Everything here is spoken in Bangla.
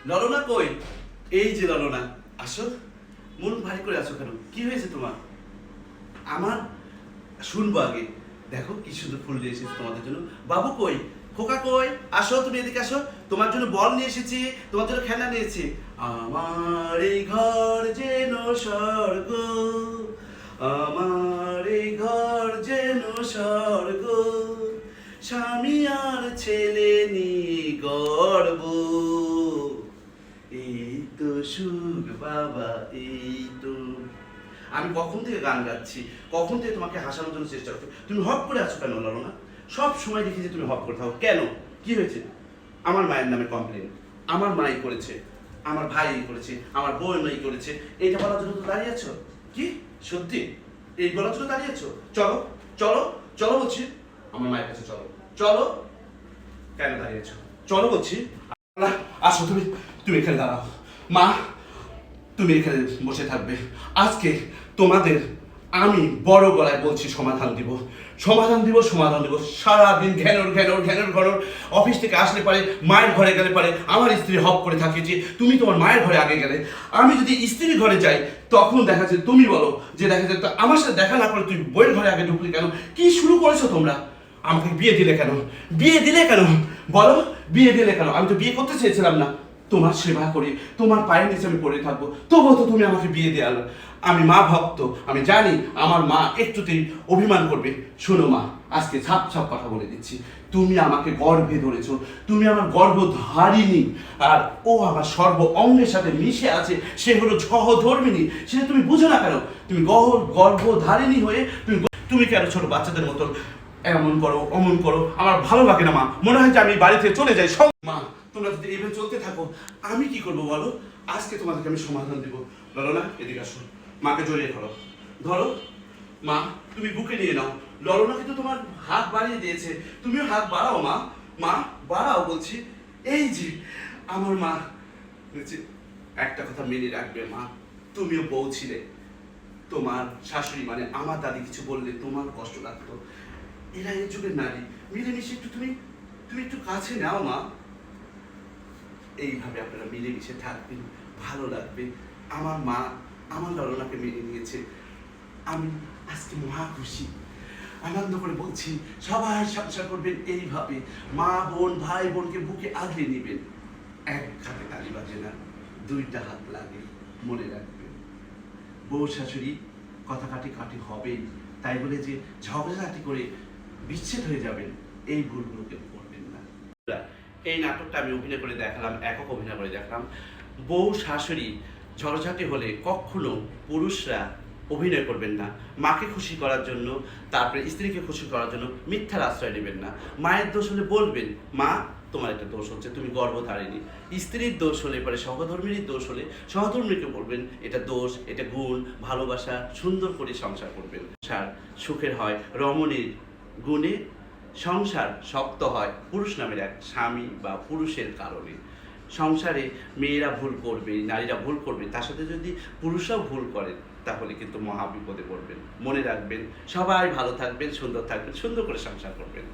ললনা কই? এই যে ললনা, আসো। মন ভারী করে আছো কেন? কি হয়েছে তোমার? আমার শুনবো আগে। দেখো কি সুন্দর ফুল নিয়ে এসেছি তোমাদের জন্য। বাবু কই? খোকা কই? আসো, তুমি এদিকে আসো। তোমার জন্য বল নিয়ে এসেছি, তোমার জন্য খেলনা নিয়েছি। আমার এই ঘর যেন স্বর্গ, আমার এই ঘর যেন স্বর্গ, স্বামী আর ছেলে নিয়ে গর্ব। এই তো সুখ বাবা, এই তো। আমি কখন থেকে গান গাচ্ছি, কখন থেকে তোমাকে হাসানোর জন্য চেষ্টা করছি, তুমি হপ করে আছো কেন ললনা? সব সময় দেখি যে তুমি হপ করে থাকো কেন? কি হয়েছে? আমার মায়ের নামে কমপ্লেন, আমার মাই করেছে, আমার ভাই করেছে, আমার বোন মাই করেছে, এইটা বলার জন্য তো দাঁড়িয়ে আছো? কি সত্যি এই বলার জন্য দাঁড়িয়ে আছো? চলো চলো চলো বলছি, আমার মায়ের কাছে চলো। চলো। কেন দাঁড়িয়েছো? চলো বলছি। না, আসো, তুমি তুমি এখানে দাঁড়াও। মা, তুমি এখানে বসে থাকবে। আজকে তোমাদের আমি বড় গলায় বলছি সমাধান দিব, সমাধান দিব, সমাধান দিব। সারাদিন ঘ্যানোর ঘ্যানোর ঘ্যানোর ঘ্যানোর, অফিস থেকে আসলে পারে মায়ের ঘরে গেলে পারে আমার স্ত্রী হপ করে থাকে যে তুমি তোমার মায়ের ঘরে আগে গেলে। আমি যদি স্ত্রীর ঘরে যাই তখন দেখা যায় তুমি বলো যে দেখা যায় আমার সাথে দেখা না করে তুই বইয়ের ঘরে আগে ঢুকলি কেন? কি শুরু করেছো তোমরা? আমাকে বিয়ে দিলে কেন? বিয়ে দিলে কেন বলো? বিয়ে দিলে কেন? আমি তো বিয়ে করতে চেয়েছিলাম না। তোমার সেবা করি, তোমার পায়ের নিচে আমি পড়ে থাকবো, তবুও তো তুমি আমাকে বিয়ে দিয়ে আলো। আমি মা ভক্ত, আমি জানি আমার মা একটুতেই অভিমান করবে। শোনো মা, আজকে ছাপ ছাপ কথা বলে দিচ্ছি, তুমি আমাকে গর্ভে ধরেছো, তুমি আমার গর্ভধারিণী, আর ও আমার সর্ব অঙ্গের সাথে মিশে আছে, সে হলো সহধর্মিণী। সেটা তুমি বুঝো না কেন? তুমি গর্ভধারিণী হয়ে তুমি তুমি কেন ছোট বাচ্চাদের মতো এমন করো অমন করো? আমার ভালো লাগে না মা, মনে হয় যে আমি বাড়ি থেকে চলে যাই সব। মা, তোমরা যদি এইভাবে চলতে থাকো আমি কি করবো বলো? আজকে তোমাদেরকে আমি সমাধান দিব। ললনা এদিকে আসো, মাকে জড়িয়ে ধরো, ধরো। মা, তুমি বুকে নিয়ে নাও। ললনা কিন্তু তোমার হাত বাড়িয়ে দিয়েছে, তুমিও হাত বাড়াও মা। মা, বাড়াও বলছি। এই যে আমার মা বলছে, একটা কথা মেনে রাখবে মা, তুমিও বউ ছিলে, তোমার শাশুড়ি মানে আমার দাদি কিছু বললে তোমার কষ্ট লাগতো। এরা এই যুগের নারী, মিলেমিশে একটু তুমি তুমি একটু কাছে নাও মা। এইভাবে আপনারা মিলেমিশে থাকবেন, ভালো লাগবে। আমার মা আমার ললনাকে মেনে নিয়েছে, আমি আজকে মহা খুশি, আনন্দ করে বলছি। সবাই সংসার করবেন এইভাবে, মা বোন ভাই বোনকে বুকে আগলে নেবেন। এক হাতে তালি বাজে না, দুইটা হাত লাগে, মনে রাখবেন। বউ শাশুড়ি কথা কাটি হবে, তাই বলে যে ঝগড়াঝাটি করে বিচ্ছেদ হয়ে যাবেন, এই ভুলগুলোকে করবেন না। এই নাটকটা আমি অভিনয় করে দেখালাম, একক অভিনয় করে দেখালাম। বউ শাশুড়ি ঝগড়াঝাটি হলে কখনো পুরুষরা অভিনয় করবেন না। মাকে খুশি করার জন্য, তারপরে স্ত্রীকে খুশি করার জন্য মিথ্যার আশ্রয় নেবেন না। মায়ের দোষ হলে বলবেন, মা তোমার একটা দোষ হচ্ছে, তুমি গর্ভধারিণী। স্ত্রীর দোষ হলে পরে, সহধর্মিনীর দোষ হলে সহধর্মিনীকে বলবেন এটা দোষ, এটা গুণ, ভালোবাসা, সুন্দর করে সংসার করবেন। সংসার সুখের হয় রমণীর গুণে, সংসার শক্ত হয় পুরুষ নামের এক স্বামী বা পুরুষের কারণে। সংসারে মেয়েরা ভুল করবে, নারীরা ভুল করবে, তার সাথে যদি পুরুষরাও ভুল করেন তাহলে কিন্তু মহা বিপদে পড়বেন। মনে রাখবেন, সবাই ভালো থাকবেন, সুন্দর থাকবেন, সুন্দর করে সংসার করবেন।